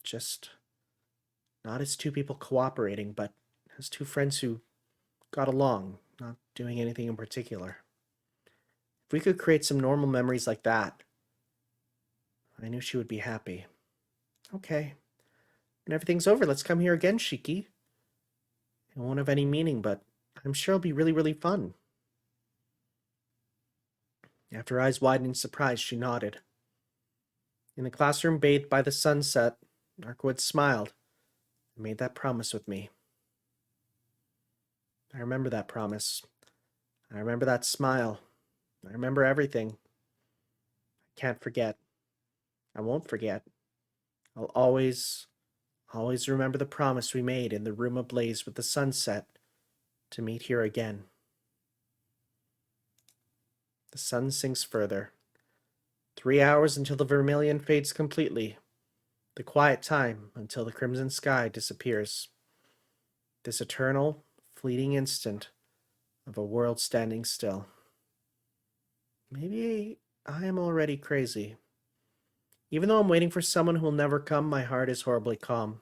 Just not as two people cooperating, but as two friends who got along, not doing anything in particular. If we could create some normal memories like that, I knew she would be happy. Okay. When everything's over, let's come here again, Shiki. It won't have any meaning, but I'm sure it'll be really, really fun. After her eyes widened in surprise, she nodded. In the classroom bathed by the sunset, Arcueid smiled and made that promise with me. I remember that promise. I remember that smile. I remember everything. I can't forget. I won't forget. I'll always, Always remember the promise we made in the room ablaze with the sunset to meet here again. The sun sinks further. 3 hours until the vermilion fades completely. The quiet time until the crimson sky disappears. This eternal, fleeting instant of a world standing still. Maybe I am already crazy. Even though I'm waiting for someone who will never come, my heart is horribly calm.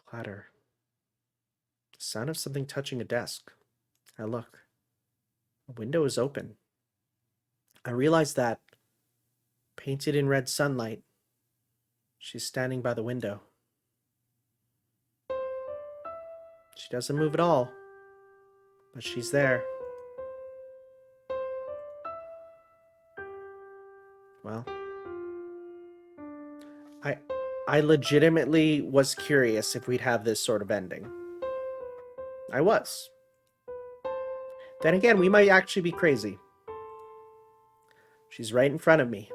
Clatter. The sound of something touching a desk. I look. A window is open. I realize that, painted in red sunlight, she's standing by the window. She doesn't move at all, but she's there. Well, I legitimately was curious if we'd have this sort of ending. I was. Then again, we might actually be crazy. She's right in front of me.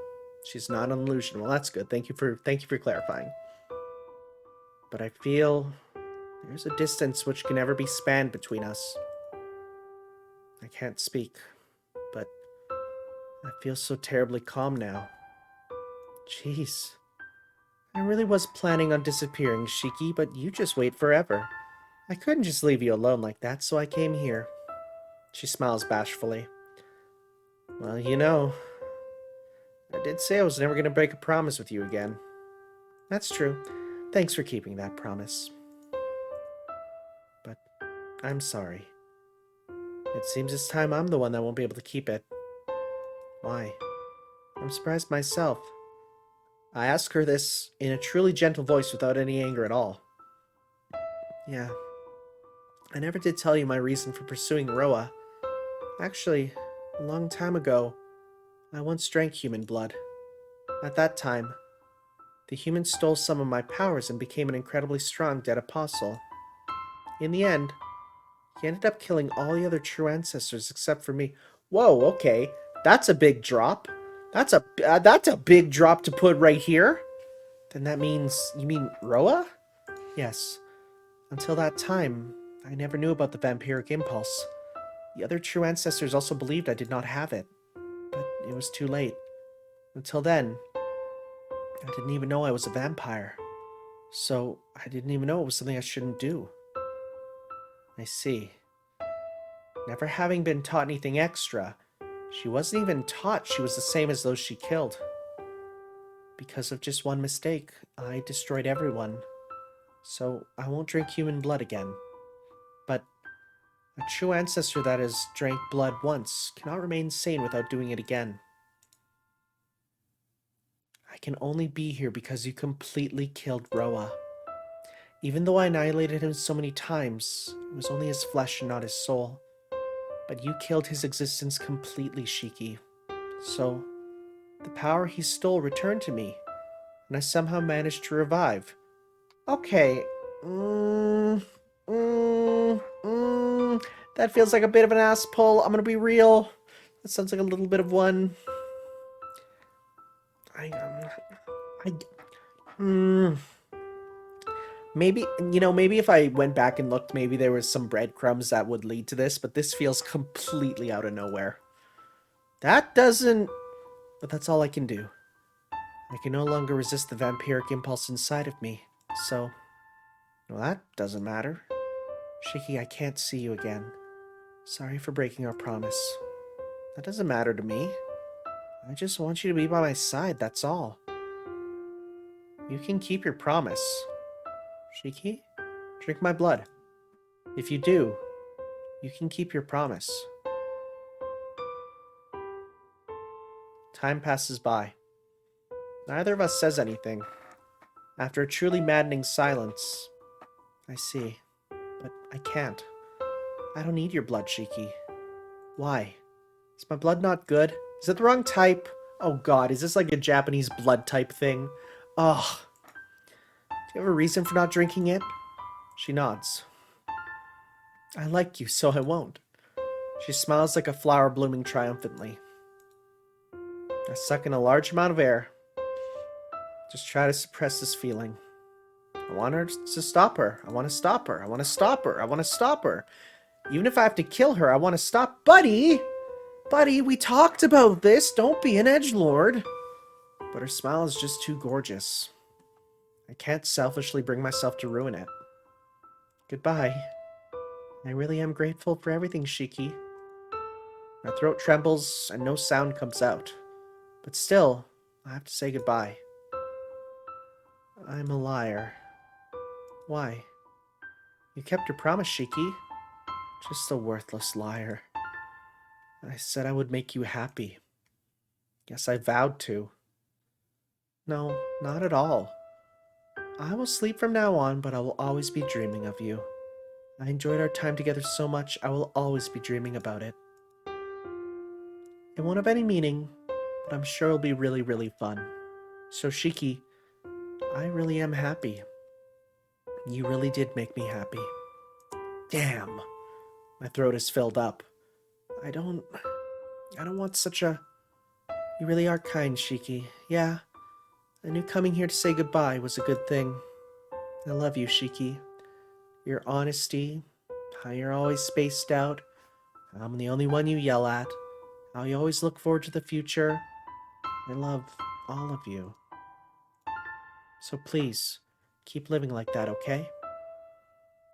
She's not an illusion. Well, that's good. Thank you for clarifying. But I feel there's a distance which can never be spanned between us. I can't speak, but I feel so terribly calm now. Jeez. I really was planning on disappearing, Shiki, but you just wait forever. I couldn't just leave you alone like that, so I came here. She smiles bashfully. Well, you know, I did say I was never going to break a promise with you again. That's true. Thanks for keeping that promise. But I'm sorry. It seems this time I'm the one that won't be able to keep it. Why? I'm surprised myself. I ask her this in a truly gentle voice without any anger at all. Yeah. I never did tell you my reason for pursuing Roa. Actually, a long time ago, I once drank human blood. At that time, the humans stole some of my powers and became an incredibly strong dead apostle. In the end, he ended up killing all the other true ancestors except for me. Whoa, okay. That's a big drop. That's a big drop to put right here. Then that means, you mean Roa? Yes. Until that time, I never knew about the vampiric impulse. The other true ancestors also believed I did not have it. But it was too late. Until then, I didn't even know I was a vampire. So, I didn't even know it was something I shouldn't do. I see. Never having been taught anything extra, she wasn't even taught she was the same as those she killed. Because of just one mistake, I destroyed everyone. So, I won't drink human blood again. But a true ancestor that has drank blood once cannot remain sane without doing it again. I can only be here because you completely killed Roa. Even though I annihilated him so many times, it was only his flesh and not his soul. But you killed his existence completely, Shiki. So, the power he stole returned to me, and I somehow managed to revive. Okay. That feels like a bit of an ass pull. I'm gonna be real. That sounds like a little bit of one. Maybe, maybe if I went back and looked, maybe there was some breadcrumbs that would lead to this, but this feels completely out of nowhere. That doesn't... But that's all I can do. I can no longer resist the vampiric impulse inside of me, so... Well, that doesn't matter. Shiki, I can't see you again. Sorry for breaking our promise. That doesn't matter to me. I just want you to be by my side, that's all. You can keep your promise. Shiki, drink my blood. If you do, you can keep your promise. Time passes by. Neither of us says anything. After a truly maddening silence, I see. But I can't. I don't need your blood, Shiki. Why? Is my blood not good? Is it the wrong type? Oh god, is this like a Japanese blood type thing? Ugh. Do you have a reason for not drinking it? She nods. I like you, so I won't. She smiles like a flower blooming triumphantly. I suck in a large amount of air. Just try to suppress this feeling. I want her to stop her. I want to stop her. I want to stop her. I want to stop her. Even if I have to kill her, I want to stop. Buddy! Buddy, we talked about this. Don't be an edgelord. But her smile is just too gorgeous. I can't selfishly bring myself to ruin it. Goodbye. I really am grateful for everything, Shiki. My throat trembles and no sound comes out. But still, I have to say goodbye. I'm a liar. Why? You kept your promise, Shiki. Just a worthless liar. I said I would make you happy. Guess I vowed to. No, not at all. I will sleep from now on, but I will always be dreaming of you. I enjoyed our time together so much, I will always be dreaming about it. It won't have any meaning, but I'm sure it'll be really, really fun. So Shiki, I really am happy. You really did make me happy. Damn. My throat is filled up. I don't want such a... You really are kind, Shiki. Yeah. I knew coming here to say goodbye was a good thing. I love you, Shiki. Your honesty, how you're always spaced out, how I'm the only one you yell at, how you always look forward to the future. I love all of you. So please, keep living like that, okay?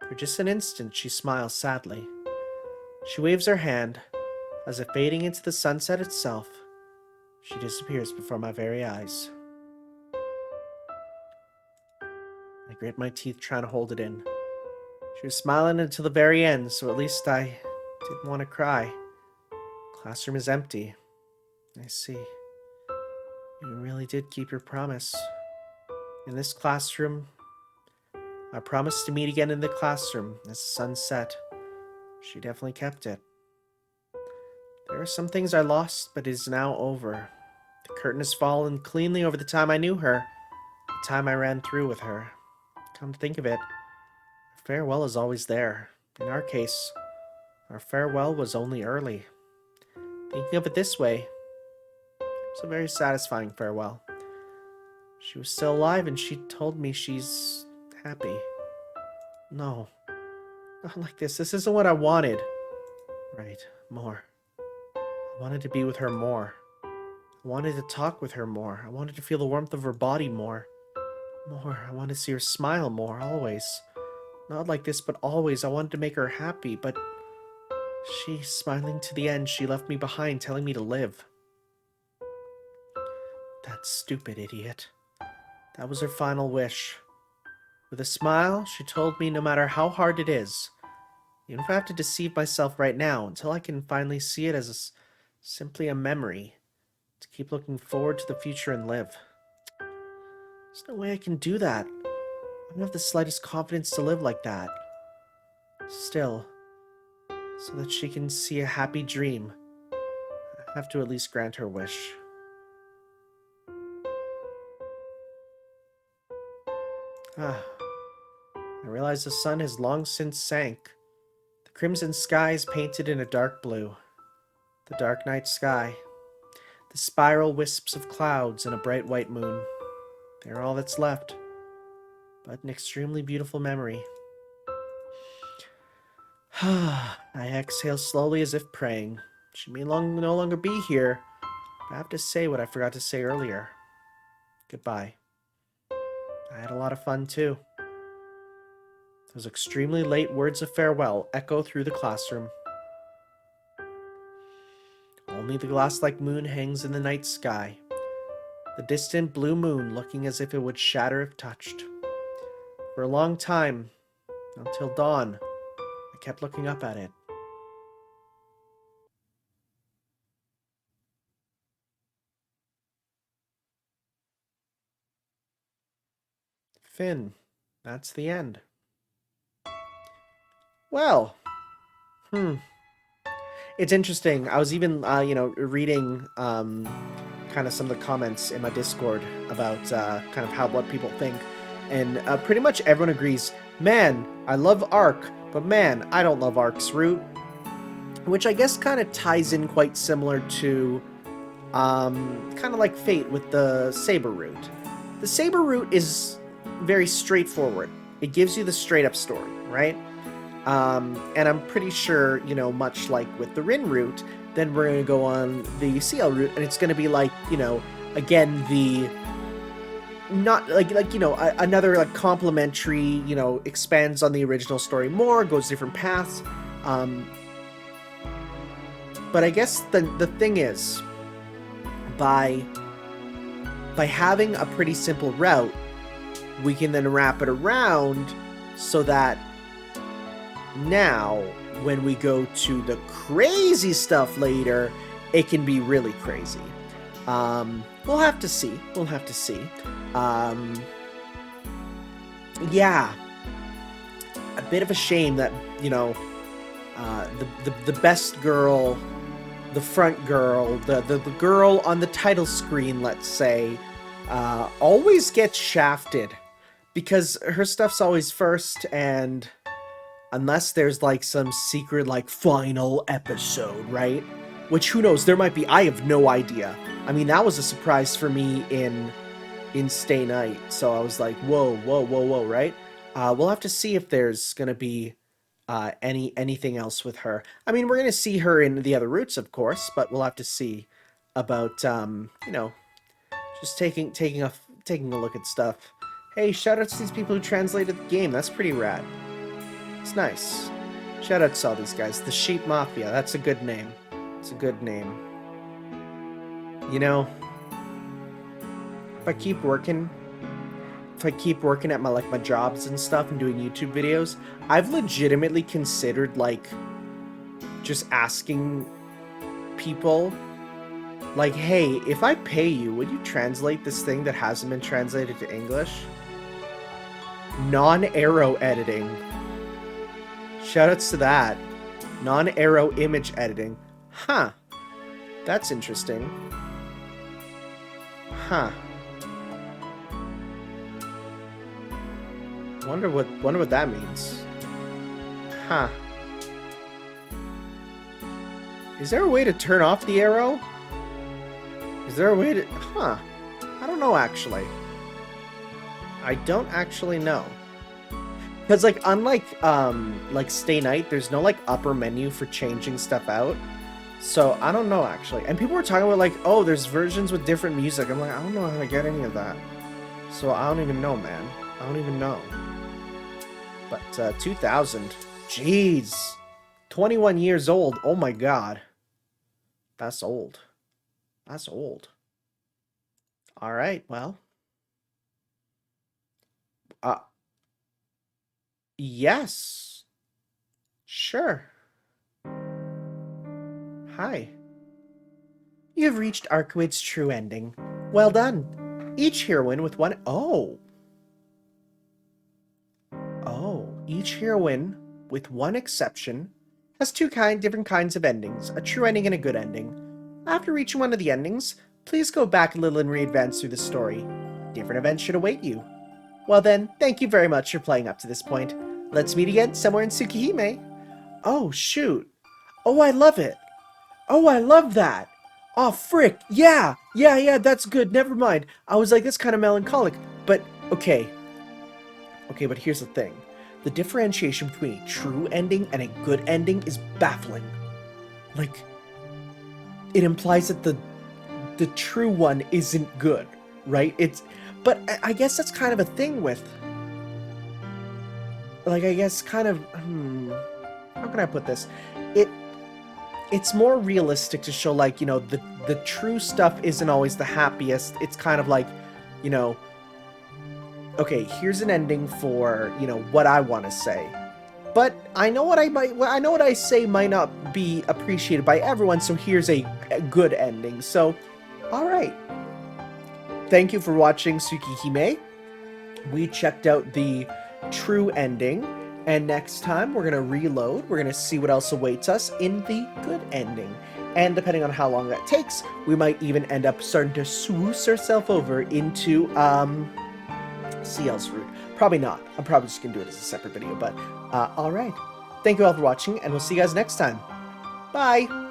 For just an instant, she smiles sadly. She waves her hand, as if fading into the sunset itself. She disappears before my very eyes. I grit my teeth trying to hold it in. She was smiling until the very end, so at least I didn't want to cry. Classroom is empty. I see. You really did keep your promise. In this classroom, I promised to meet again in the classroom as the sun set. She definitely kept it. There are some things I lost, but it is now over. The curtain has fallen cleanly over the time I knew her, the time I ran through with her. Come to think of it, our farewell is always there. In our case, our farewell was only early. Thinking of it this way, it's a very satisfying farewell. She was still alive and she told me she's happy. No, not like this. This isn't what I wanted. Right, more. I wanted to be with her more. I wanted to talk with her more. I wanted to feel the warmth of her body more. More. I wanted to see her smile more, always. Not like this, but always. I wanted to make her happy, but she, smiling to the end, she left me behind, telling me to live. That stupid idiot. That was her final wish. With a smile, she told me no matter how hard it is, even if I have to deceive myself right now, until I can finally see it as simply a memory, to keep looking forward to the future and live. There's no way I can do that. I don't have the slightest confidence to live like that. Still, so that she can see a happy dream, I have to at least grant her wish. I realize the sun has long since sank. The crimson sky is painted in a dark blue. The dark night sky. The spiral wisps of clouds and a bright white moon. They are all that's left. But an extremely beautiful memory. I exhale slowly as if praying. She may no longer be here, but I have to say what I forgot to say earlier. Goodbye. I had a lot of fun too. Those extremely late words of farewell echo through the classroom. Only the glass-like moon hangs in the night sky, the distant blue moon looking as if it would shatter if touched. For a long time, until dawn, I kept looking up at it. Finn, that's the end. Well, it's interesting. I was even, reading kind of some of the comments in my Discord about kind of what people think, and pretty much everyone agrees. Man, I love Arc, but man, I don't love Arc's route, which I guess kind of ties in quite similar to Kind of like Fate with the Saber route. The Saber route is very straightforward. It gives you the straight up story, right? And I'm pretty sure, you know, much like with the Rin route, then we're going to go on the CL route, and it's going to be like, you know, again, the not like you know, another like complementary, you know, expands on the original story more, goes different paths. But I guess the thing is, by having a pretty simple route, we can then wrap it around so that now when we go to the crazy stuff later, it can be really crazy. We'll have to see. We'll have to see. Yeah. A bit of a shame that, you know, the best girl, the front girl, the girl on the title screen, let's say, always gets shafted. Because her stuff's always first, and unless there's like some secret like final episode, right? Which, who knows, there might be. I have no idea. I mean, that was a surprise for me in Stay Night. So I was like, whoa, right? We'll have to see if there's gonna be anything else with her. I mean, we're gonna see her in the other routes, of course, but we'll have to see about you know, just taking a look at stuff. Hey, shout out to these people who translated the game. That's pretty rad. It's nice. Shout out to all these guys. The Sheep Mafia. That's a good name. It's a good name. You know, if I keep working at my jobs and stuff and doing YouTube videos, I've legitimately considered like just asking people like, hey, if I pay you, would you translate this thing that hasn't been translated to English? Non-arrow editing. Shoutouts to that. Non-arrow image editing. Huh. That's interesting. Huh. Wonder what that means. Huh. Is there a way to turn off the arrow? Is there a way to... Huh. I don't know, actually. I don't actually know. Because, like, unlike, like, Stay Night, there's no, like, upper menu for changing stuff out. So, I don't know, actually. And people were talking about, like, oh, there's versions with different music. I'm like, I don't know how to get any of that. So, I don't even know, man. I don't even know. But, 2000. Jeez. 21 years old. Oh, my God. That's old. That's old. All right, well. Yes. Sure. Hi. You have reached Arcueid's true ending. Well done. Each heroine with one... Oh. Each heroine, with one exception, has two different kinds of endings, a true ending and a good ending. After reaching one of the endings, please go back a little and re-advance through the story. Different events should await you. Well then, thank you very much for playing up to this point. Let's meet again somewhere in Tsukihime. Oh, shoot. Oh, I love it. Oh, I love that. Oh, frick. Yeah, that's good. Never mind. I was like, that's kind of melancholic. But, okay. Okay, but here's the thing. The differentiation between a true ending and a good ending is baffling. Like, it implies that the true one isn't good, right? But I guess that's kind of a thing with, like, I guess kind of, how can I put this? It's more realistic to show, like, you know, the true stuff isn't always the happiest. It's kind of like, you know, okay, here's an ending for, you know, what I want to say. But I know what I say might not be appreciated by everyone, so here's a good ending. So, all right. Thank you for watching Tsukihime. We checked out the true ending, and next time we're going to reload. We're going to see what else awaits us in the good ending. And depending on how long that takes, we might even end up starting to swoosh ourselves over into CL's route. Probably not. I'm probably just going to do it as a separate video, but alright. Thank you all for watching, and we'll see you guys next time. Bye!